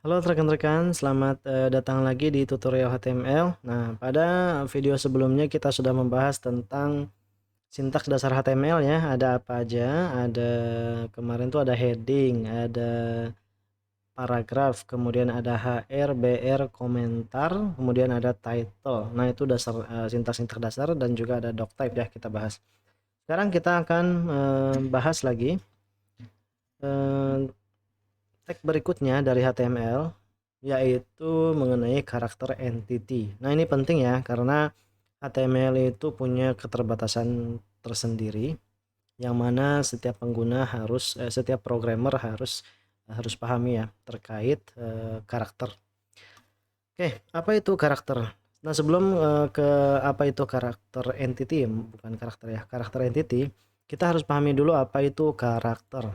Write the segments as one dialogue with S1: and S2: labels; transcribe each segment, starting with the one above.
S1: Halo rekan-rekan, selamat datang lagi di tutorial HTML. Nah, pada video sebelumnya kita sudah membahas tentang sintaks dasar HTML ya. Ada apa aja? Ada kemarin tuh ada heading, ada paragraf, kemudian ada HR, BR, komentar, kemudian ada title. Nah, itu dasar sintaks-sintaks dasar dan juga ada doctype ya kita bahas. Sekarang kita akan bahas lagi eh, tag berikutnya dari HTML, yaitu mengenai karakter entity. Nah, ini penting ya karena HTML itu punya keterbatasan tersendiri yang mana setiap pengguna setiap programmer harus pahami ya terkait karakter. Oke, apa itu karakter? Nah, sebelum ke apa itu karakter entity, bukan karakter ya, karakter entity, kita harus pahami dulu apa itu karakter.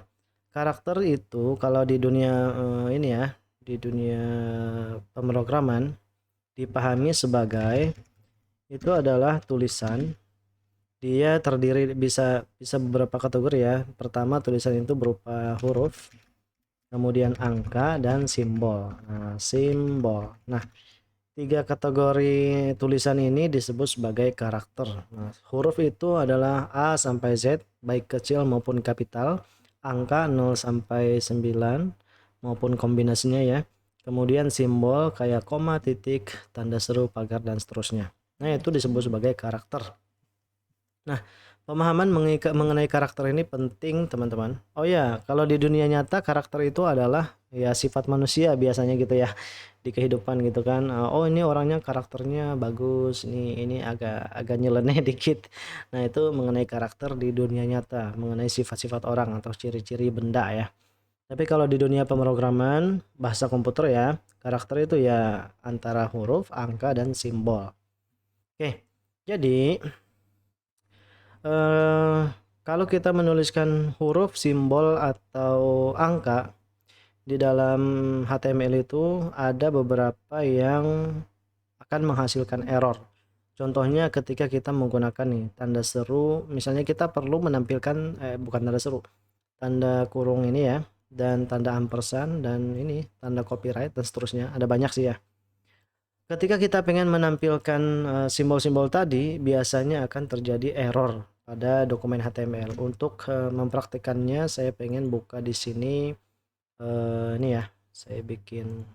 S1: Karakter itu kalau di dunia ini ya, di dunia pemrograman dipahami sebagai itu adalah tulisan. Dia terdiri bisa bisa beberapa kategori ya. Pertama, tulisan itu berupa huruf, kemudian angka dan simbol. Nah, simbol. Nah, tiga kategori tulisan ini disebut sebagai karakter. Nah, huruf itu adalah A sampai Z, baik kecil maupun kapital. Angka 0 sampai 9 maupun kombinasinya ya. Kemudian simbol kayak koma, titik, tanda seru, pagar, dan seterusnya. Nah, itu disebut sebagai karakter. Nah, pemahaman mengenai karakter ini penting, teman-teman. Oh ya, kalau di dunia nyata karakter itu adalah ya sifat manusia biasanya gitu ya di kehidupan gitu kan. Oh, ini orangnya karakternya bagus, ini agak agak nyeleneh dikit. Nah, itu mengenai karakter di dunia nyata, mengenai sifat-sifat orang atau ciri-ciri benda ya. Tapi kalau di dunia pemrograman bahasa komputer ya, karakter itu ya antara huruf, angka, dan simbol. Oke. Jadi eh, kalau kita menuliskan huruf, simbol, atau angka di dalam HTML itu ada beberapa yang akan menghasilkan error. Contohnya ketika kita menggunakan nih tanda seru, misalnya kita perlu menampilkan bukan tanda seru, tanda kurung ini ya, dan tanda ampersand dan ini tanda copyright dan seterusnya. Ada banyak sih ya. Ketika kita pengen menampilkan simbol-simbol tadi, biasanya akan terjadi error pada dokumen HTML. Untuk mempraktikannya, saya pengen buka di sini ini ya. Saya bikin,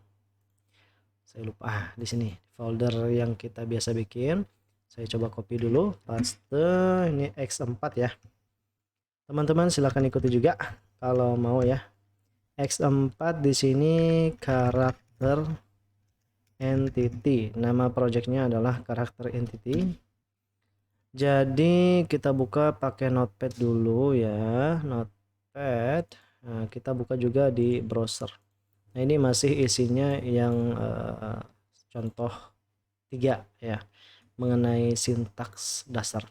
S1: saya lupa di sini folder yang kita biasa bikin. Saya coba copy dulu, paste ini X4 ya. Teman-teman silahkan ikuti juga kalau mau ya. X4 di sini karakter entity. Nama projectnya adalah karakter entity. Jadi kita buka pakai notepad dulu ya, notepad. Nah, kita buka juga di browser. Nah, ini masih isinya yang contoh 3 ya, mengenai sintaks dasar.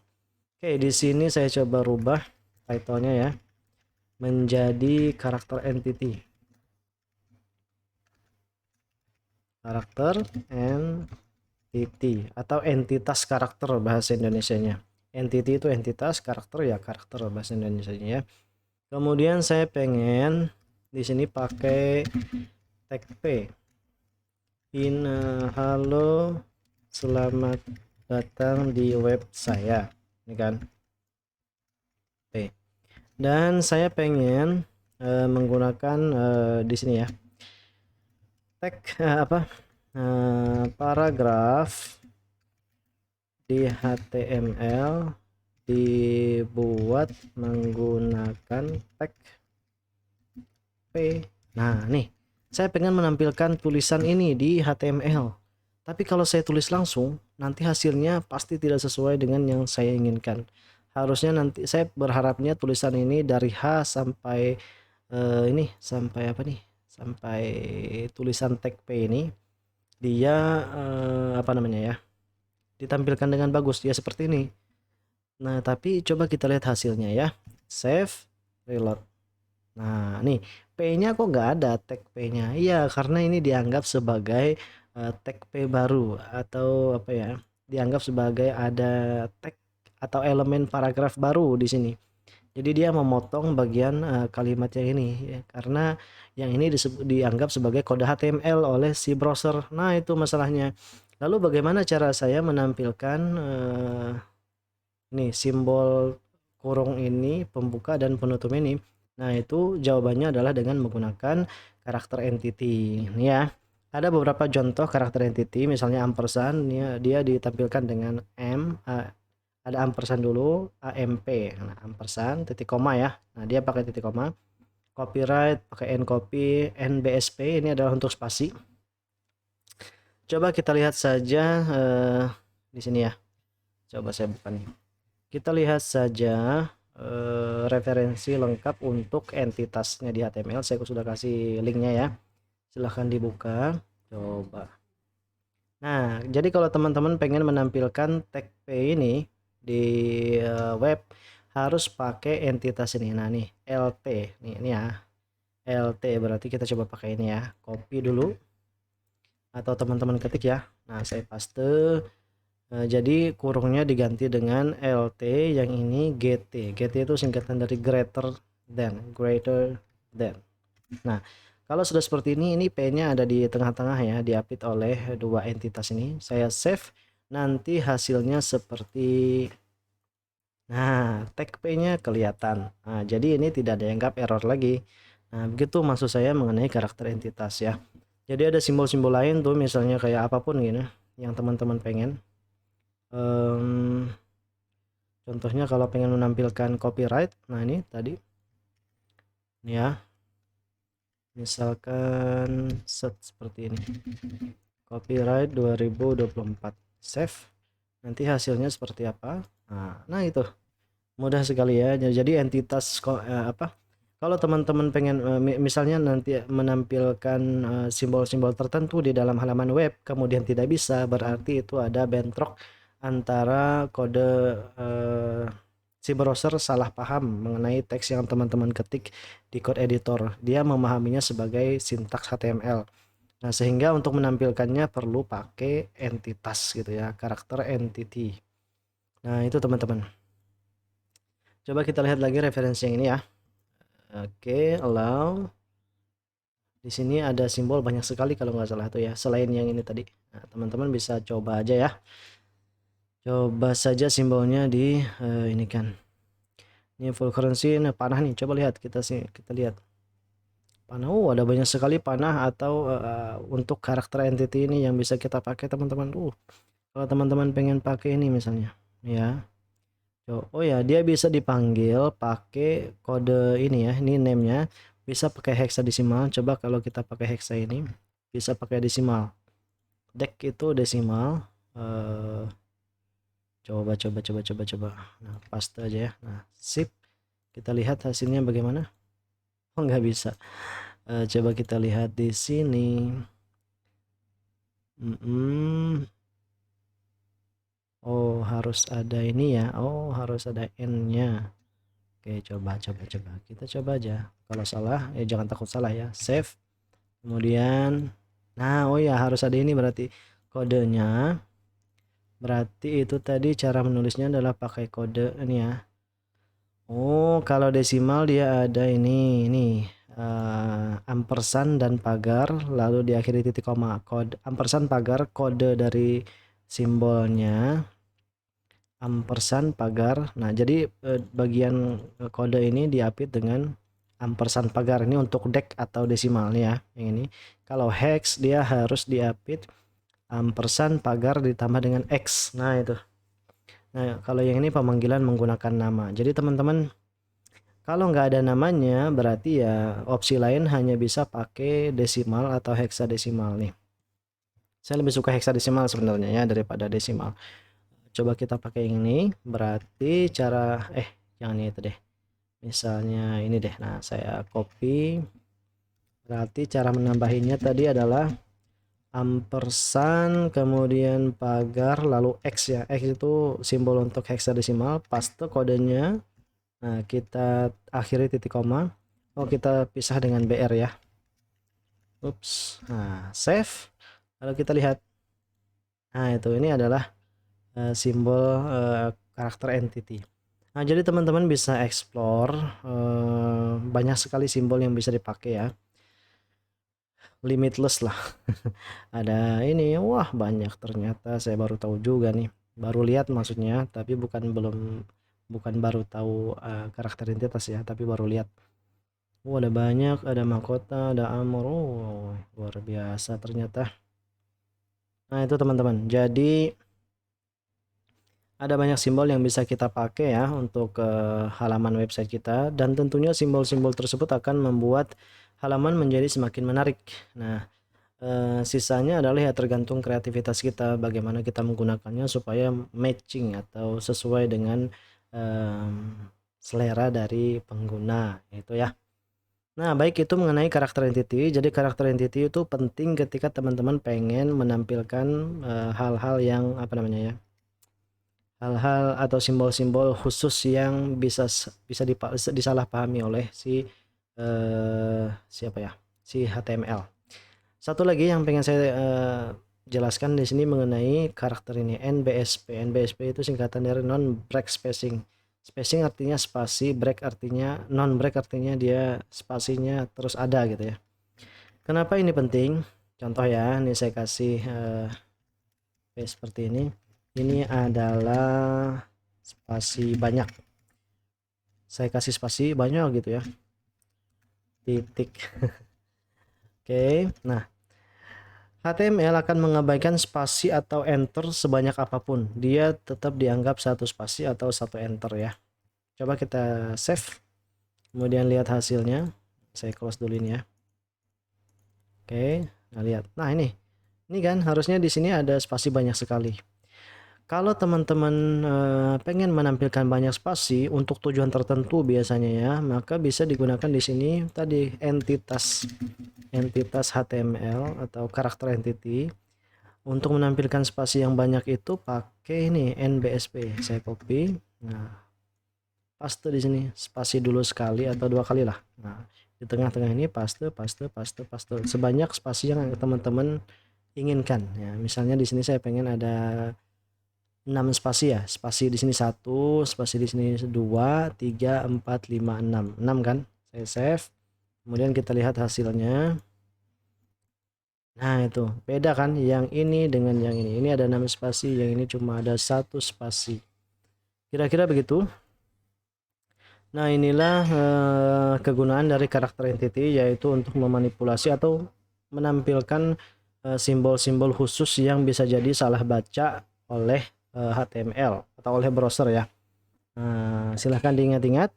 S1: Oke, di sini saya coba rubah title-nya ya menjadi karakter entity. Karakter entity atau entitas karakter bahasa Indonesianya. Entity itu entitas, karakter ya karakter bahasa Indonesianya ya. Kemudian saya pengen di sini pakai tag P. Halo, selamat datang di web saya. Ini kan P. Dan saya pengen menggunakan di sini ya tag paragraf di HTML dibuat menggunakan tag P. Nah, nih, saya pengen menampilkan tulisan ini di HTML. Tapi kalau saya tulis langsung, nanti hasilnya pasti tidak sesuai dengan yang saya inginkan. Harusnya nanti saya berharapnya tulisan ini dari H sampai ini sampai apa nih? Sampai tulisan tag P ini dia apa namanya ya? Ditampilkan dengan bagus ya seperti ini. Nah, tapi coba kita lihat hasilnya ya. Save, reload. Nah, nih P-nya kok nggak ada tag P-nya? Iya, karena ini dianggap sebagai tag P baru atau apa ya? Dianggap sebagai ada tag atau elemen paragraf baru di sini. Jadi dia memotong bagian kalimat yang ini ya, karena yang ini dianggap sebagai kode HTML oleh si browser. Nah, itu masalahnya. Lalu bagaimana cara saya menampilkan nih simbol kurung ini, pembuka dan penutup ini? Nah, itu jawabannya adalah dengan menggunakan karakter entity. Nih ya. Ada beberapa contoh karakter entity, misalnya ampersand, dia ditampilkan dengan ada ampersand dulu, AMP. Nah, ampersand titik koma ya. Nah, dia pakai titik koma. Copyright pakai ncopy, nbsp ini adalah untuk spasi. Coba kita lihat saja di sini ya. Coba saya buka nih. Kita lihat saja referensi lengkap untuk entitasnya di HTML. Saya sudah kasih linknya ya. Silahkan dibuka. Coba. Nah, jadi kalau teman-teman pengen menampilkan tag P ini di web, harus pakai entitas ini. Nah, nih LT. Nih, ini ya. LT berarti kita coba pakai ini ya. Copy dulu atau teman-teman ketik ya. Nah, saya paste. Jadi kurungnya diganti dengan LT, yang ini GT. GT itu singkatan dari greater than. Nah, kalau sudah seperti ini P-nya ada di tengah-tengah ya, diapit oleh dua entitas ini. Saya save, nanti hasilnya seperti, nah, tag P-nya kelihatan. Nah, jadi ini tidak dianggap error lagi. Nah, begitu maksud saya mengenai karakter entitas ya. Jadi ada simbol-simbol lain tuh, misalnya kayak apapun gitu yang teman-teman pengen. Contohnya kalau pengen menampilkan copyright, nah ini tadi ini ya, misalkan set seperti ini, copyright 2024, save, nanti hasilnya seperti apa. Nah itu mudah sekali ya. Jadi entitas apa, kalau teman-teman pengen misalnya nanti menampilkan simbol-simbol tertentu di dalam halaman web kemudian tidak bisa, berarti itu ada bentrok antara kode si browser salah paham mengenai teks yang teman-teman ketik di code editor. Dia memahaminya sebagai sintaks HTML. Nah, sehingga untuk menampilkannya perlu pakai entitas gitu ya, karakter entity. Nah, itu teman-teman. Coba kita lihat lagi referensi yang ini ya. Oke, allow. Di sini ada simbol banyak sekali kalau nggak salah tuh ya, selain yang ini tadi. Nah, teman-teman bisa coba aja ya. Coba saja simbolnya di ini kan. Ini full currency, nah panah nih. Coba lihat kita lihat. Panah, ada banyak sekali panah atau untuk karakter entity ini yang bisa kita pakai teman-teman. Kalau teman-teman pengen pakai ini misalnya, ya. Oh ya, dia bisa dipanggil pakai kode ini ya. Ini name-nya bisa pakai hexadesimal. Coba kalau kita pakai hexa ini, bisa pakai desimal. Dek itu desimal. Coba. Nah, paste aja ya. Nah, sip. Kita lihat hasilnya bagaimana. Oh, nggak bisa. Coba kita lihat di sini. Oh, harus ada ini ya. Oh, harus ada N-nya. Oke, coba. Kita coba aja. Kalau salah, ya jangan takut salah ya. Save. Kemudian, nah, oh ya, harus ada ini berarti kodenya. Berarti itu tadi cara menulisnya adalah pakai kode ini ya. Oh, kalau desimal dia ada ini ampersand dan pagar, lalu diakhiri titik koma. Kode ampersand pagar, kode dari simbolnya ampersand pagar. Nah, jadi bagian kode ini diapit dengan ampersand pagar. Ini untuk dek atau desimal nih ya, yang ini. Kalau hex dia harus diapit ampersand pagar ditambah dengan x. Nah, itu. Nah, kalau yang ini pemanggilan menggunakan nama. Jadi teman-teman, kalau nggak ada namanya berarti ya opsi lain hanya bisa pakai desimal atau heksadesimal nih. Saya lebih suka heksadesimal sebenarnya ya daripada desimal. Coba kita pakai yang ini, berarti cara jangan itu deh. Misalnya ini deh. Nah, saya copy. Berarti cara menambahinnya tadi adalah ampersand kemudian pagar lalu x ya. X itu simbol untuk heksadesimal, paste kodenya. Nah, kita akhiri titik koma. Oh, kita pisah dengan BR ya. Ups. Nah, save. Lalu kita lihat. Nah, itu ini adalah simbol karakter entity. Nah, jadi teman-teman bisa explore banyak sekali simbol yang bisa dipakai ya. Limitless lah. Ada ini, wah banyak ternyata, saya baru tahu juga nih. Baru lihat maksudnya, tapi bukan baru tahu karakter identitas ya, tapi baru lihat. Oh, ada banyak, ada mahkota, ada armor. Oh, luar biasa ternyata. Nah, itu teman-teman. Jadi ada banyak simbol yang bisa kita pakai ya untuk halaman website kita, dan tentunya simbol-simbol tersebut akan membuat halaman menjadi semakin menarik. Nah, sisanya adalah ya tergantung kreativitas kita, bagaimana kita menggunakannya supaya matching atau sesuai dengan selera dari pengguna itu ya. Nah, baik, itu mengenai karakter entity. Jadi karakter entity itu penting ketika teman-teman pengen menampilkan hal-hal yang apa namanya ya, hal-hal atau simbol-simbol khusus yang bisa disalahpahami oleh siapa ya, si HTML. Satu lagi yang pengen saya jelaskan di sini mengenai karakter ini, NBSP. NBSP itu singkatan dari non break spacing. Spacing artinya spasi, break artinya non break, artinya dia spasinya terus ada gitu ya. Kenapa ini penting? Contoh ya, ini saya kasih seperti ini. Ini adalah spasi banyak. Saya kasih spasi banyak gitu ya. Titik. Oke, nah HTML akan mengabaikan spasi atau enter sebanyak apapun. Dia tetap dianggap satu spasi atau satu enter ya. Coba kita save. Kemudian lihat hasilnya. Saya close dulu ini ya. Oke, nah lihat. Nah, ini. Ini kan harusnya di sini ada spasi banyak sekali. Kalau teman-teman pengen menampilkan banyak spasi untuk tujuan tertentu biasanya ya, maka bisa digunakan di sini tadi entitas HTML atau karakter entity. Untuk menampilkan spasi yang banyak itu pakai ini NBSP. Saya copy. Nah, paste di sini. Spasi dulu sekali atau dua kali lah. Nah, di tengah-tengah ini paste sebanyak spasi yang teman-teman inginkan ya. Misalnya di sini saya pengen ada 6 spasi ya. Spasi di sini 1, spasi di sini 2, 3, 4, 5, 6. 6 kan? Saya save. Kemudian kita lihat hasilnya. Nah, itu beda kan yang ini dengan yang ini. Ini ada 6 spasi, yang ini cuma ada 1 spasi. Kira-kira begitu. Nah, inilah kegunaan dari karakter entity, yaitu untuk memanipulasi atau menampilkan simbol-simbol khusus yang bisa jadi salah baca oleh HTML atau oleh browser ya. Silahkan diingat-ingat.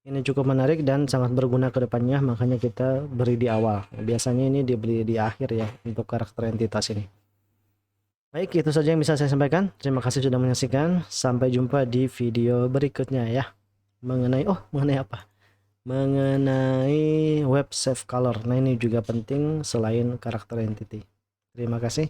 S1: Ini cukup menarik dan sangat berguna ke depannya, makanya kita beri di awal. Biasanya ini diberi di akhir ya untuk karakter entitas ini. Baik, itu saja yang bisa saya sampaikan. Terima kasih sudah menyaksikan. Sampai jumpa di video berikutnya ya. Mengenai apa? Mengenai web save color. Nah, ini juga penting selain karakter entity. Terima kasih.